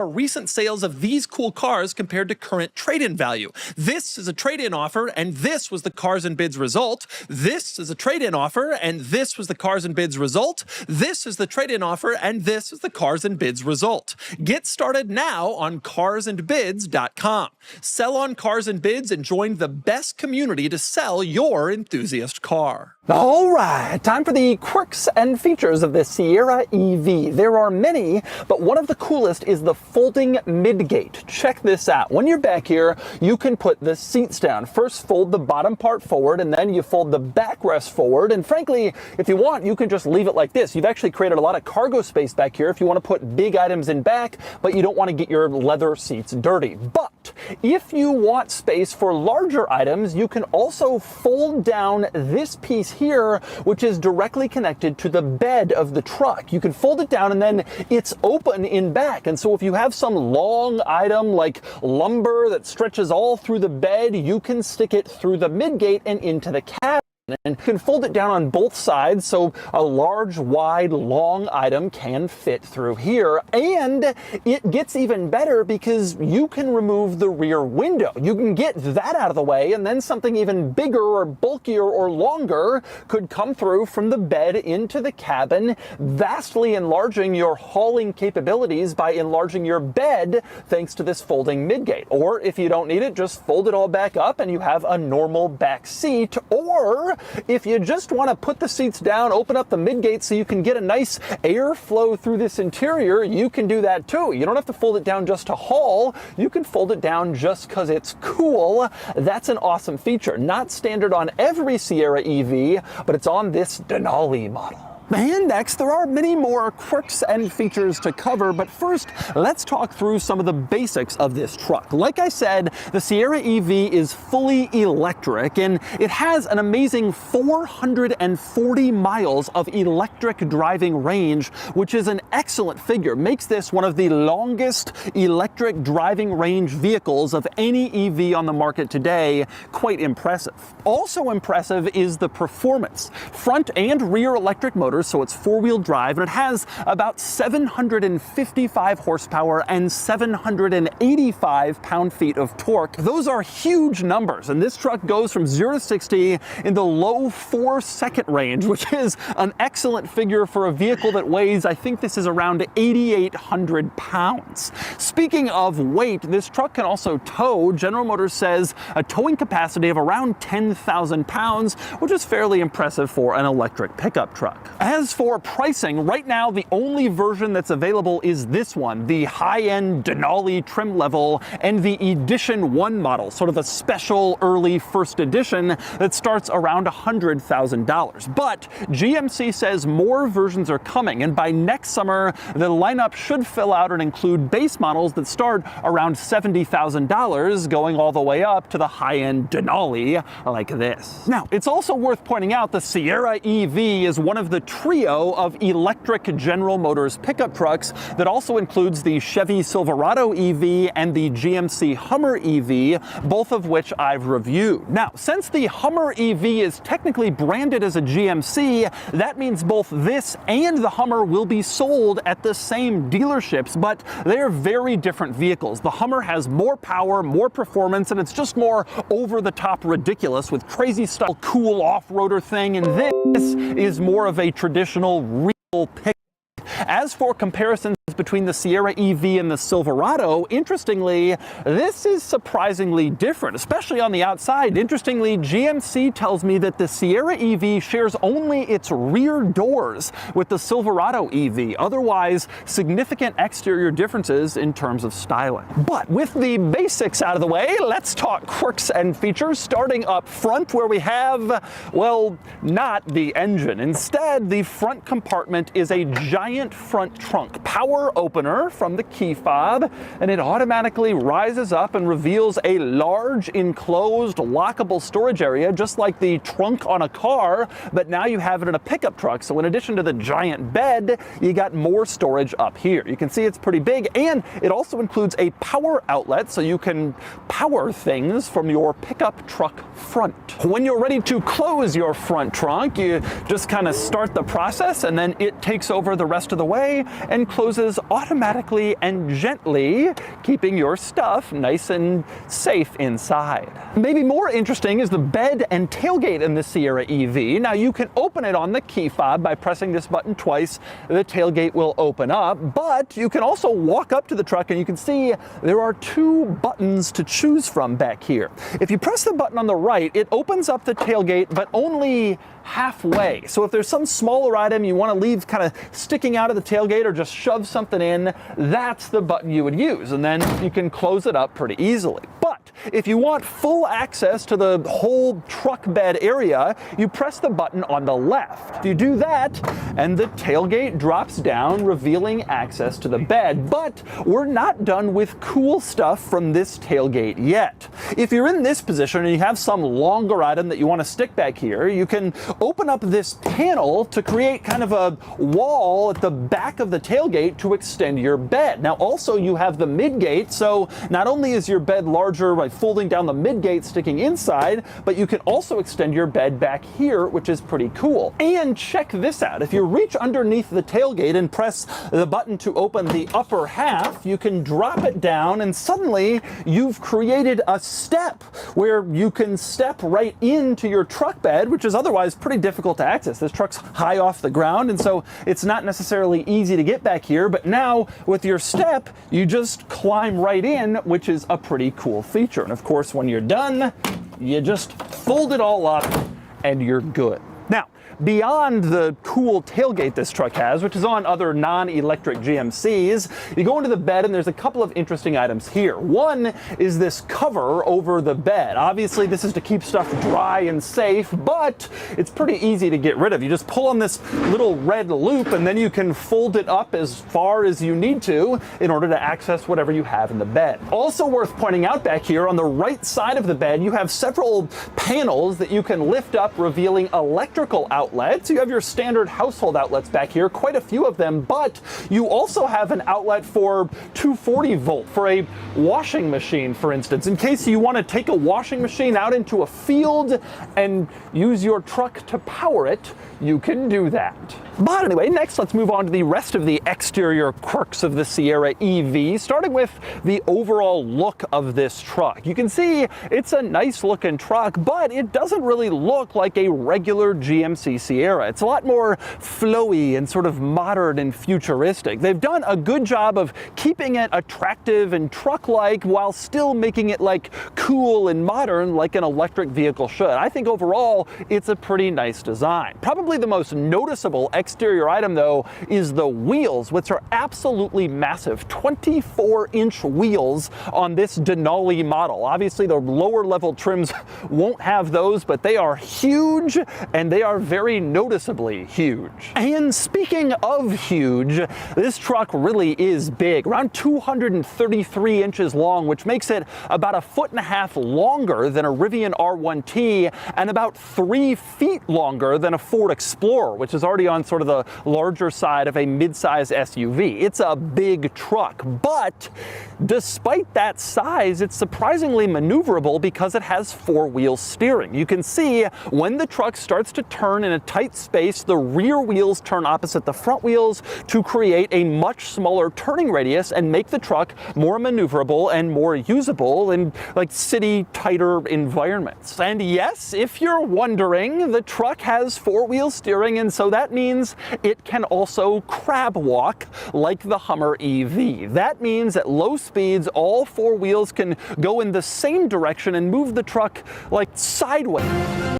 Recent sales of these cool cars compared to current trade-in value. This is a trade-in offer, and this was the cars and bids result. This is a trade-in offer, and this was the cars and bids result. This is the trade-in offer, and this is the cars and bids result. Get started now on carsandbids.com. Sell on Cars and Bids and join the best community to sell your enthusiast car. All right, time for the quirks and features of the Sierra EV. There are many, but one of the coolest is the folding midgate. Check this out. When you're back here, you can put the seats down. First, fold the bottom part forward, and then you fold the backrest forward. And frankly, if you want, you can just leave it like this. You've actually created a lot of cargo space back here if you want to put big items in back, but you don't want to get your leather seats dirty. But if you want space for larger items, you can also fold down this piece here, which is directly connected to the bed of the truck. You can fold it down and then it's open in back. And so if you have some long item like lumber that stretches all through the bed, you can stick it through the midgate and into the cabin. And you can fold it down on both sides so a large, wide, long item can fit through here. And it gets even better because you can remove the rear window. You can get that out of the way, and then something even bigger or bulkier or longer could come through from the bed into the cabin, vastly enlarging your hauling capabilities by enlarging your bed thanks to this folding midgate. Or if you don't need it, just fold it all back up and you have a normal back seat. Or if you just want to put the seats down, open up the midgate so you can get a nice airflow through this interior, you can do that too. You don't have to fold it down just to haul. You can fold it down just because it's cool. That's an awesome feature. Not standard on every Sierra EV, but it's on this Denali model. And next, there are many more quirks and features to cover, but first, let's talk through some of the basics of this truck. Like I said, the Sierra EV is fully electric, and it has an amazing 440 miles of electric driving range, which is an excellent figure. Makes this one of the longest electric driving range vehicles of any EV on the market today. Quite impressive. Also impressive is the performance. Front and rear electric motors, so it's four-wheel drive, and it has about 755 horsepower and 785 pound-feet of torque. Those are huge numbers, and this truck goes from 0 to 60 in the low 4-second range, which is an excellent figure for a vehicle that weighs, I think this is around 8,800 pounds. Speaking of weight, this truck can also tow. General Motors says a towing capacity of around 10,000 pounds, which is fairly impressive for an electric pickup truck. As for pricing, right now the only version that's available is this one, the high-end Denali trim level and the Edition 1 model, sort of a special early first edition that starts around $100,000. But GMC says more versions are coming, and by next summer the lineup should fill out and include base models that start around $70,000, going all the way up to the high-end Denali like this. Now, it's also worth pointing out the Sierra EV is one of the trio of electric General Motors pickup trucks that also includes the Chevy Silverado EV and the GMC Hummer EV, both of which I've reviewed. Now, since the Hummer EV is technically branded as a GMC, that means both this and the Hummer will be sold at the same dealerships, but they're very different vehicles. The Hummer has more power, more performance, and it's just more over-the-top ridiculous with crazy style, cool off-roader thing, and this is more of a traditional real pickup. As for comparisons between the Sierra EV and the Silverado, interestingly, this is surprisingly different, especially on the outside. Interestingly, GMC tells me that the Sierra EV shares only its rear doors with the Silverado EV. Otherwise, significant exterior differences in terms of styling. But with the basics out of the way, let's talk quirks and features, starting up front where we have, well, not the engine. Instead, the front compartment is a giant front trunk. Power opener from the key fob, and it automatically rises up and reveals a large enclosed lockable storage area, just like the trunk on a car, but now you have it in a pickup truck. So in addition to the giant bed, you got more storage up here. You can see it's pretty big, and it also includes a power outlet so you can power things from your pickup truck front. When you're ready to close your front trunk, you just kind of start the process, and then it takes over the rest of the way and closes closes automatically and gently, keeping your stuff nice and safe inside. Maybe more interesting is the bed and tailgate in the Sierra EV. Now you can open it on the key fob by pressing this button twice. The tailgate will open up, but you can also walk up to the truck and you can see there are two buttons to choose from back here. If you press the button on the right, it opens up the tailgate, but only halfway. So if there's some smaller item you want to leave kind of sticking out of the tailgate or just shove something in, that's the button you would use, and then you can close it up pretty easily. But if you want full access to the whole truck bed area, you press the button on the left. You do that, and the tailgate drops down, revealing access to the bed. But we're not done with cool stuff from this tailgate yet. If you're in this position and you have some longer item that you want to stick back here, you can open up this panel to create kind of a wall at the back of the tailgate to extend your bed. Now also you have the midgate, so not only is your bed larger by folding down the midgate sticking inside, but you can also extend your bed back here, which is pretty cool. And check this out. If you reach underneath the tailgate and press the button to open the upper half, you can drop it down and suddenly you've created a step where you can step right into your truck bed, which is otherwise pretty difficult to access. This truck's high off the ground, and so it's not necessarily easy to get back here, but now with your step, you just climb right in, which is a pretty cool feature. And of course, when you're done, you just fold it all up and you're good. Now, beyond the cool tailgate this truck has, which is on other non-electric GMCs, you go into the bed and there's a couple of interesting items here. One is this cover over the bed. Obviously, this is to keep stuff dry and safe, but it's pretty easy to get rid of. You just pull on this little red loop and then you can fold it up as far as you need to in order to access whatever you have in the bed. Also worth pointing out back here, on the right side of the bed, you have several panels that you can lift up, revealing electrical outlets. You have your standard household outlets back here, quite a few of them, but you also have an outlet for 240 volt for a washing machine, for instance, in case you want to take a washing machine out into a field and use your truck to power it, you can do that. But anyway, next let's move on to the rest of the exterior quirks of the Sierra EV, starting with the overall look of this truck. You can see it's a nice looking truck, but it doesn't really look like a regular GMC Sierra. It's a lot more flowy and sort of modern and futuristic. They've done a good job of keeping it attractive and truck-like while still making it like cool and modern like an electric vehicle should. I think overall it's a pretty nice design. Probably the most noticeable exterior item though is the wheels, which are absolutely massive. 24-inch wheels on this Denali model. Obviously the lower level trims won't have those, but they are huge and they are very noticeably huge. And speaking of huge, this truck really is big, around 233 inches long, which makes it about 1.5 feet longer than a Rivian R1T and about 3 feet longer than a Ford Explorer, which is already on sort of the larger side of a mid-size SUV. It's a big truck, but despite that size, it's surprisingly maneuverable because it has four-wheel steering. You can see when the truck starts to turn in a tight space, the rear wheels turn opposite the front wheels to create a much smaller turning radius and make the truck more maneuverable and more usable in like city tighter environments. And yes, if you're wondering, the truck has four-wheel steering, and so that means it can also crab walk like the Hummer EV. That means at low speeds, all four wheels can go in the same direction and move the truck like sideways.